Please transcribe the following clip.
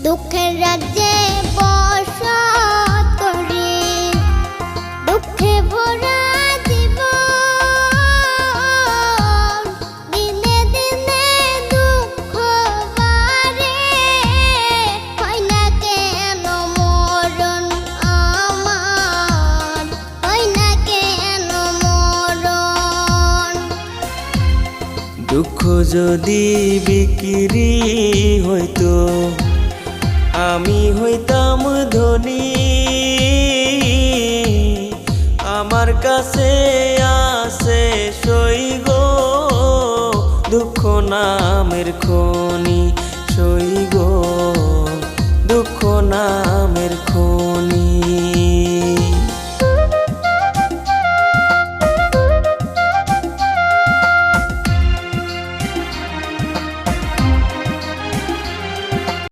দুঃখের রাজ্যে বসত রে, দুঃখে ভরা জীবন, দিনে দিনে দুঃখ বাড়ে, হয় না কেন মরণ আমার, হয় না কেন মরণ। দুঃখ যদি বিক্রি হইতো আমি হইতাম ধনী, আমার কাছে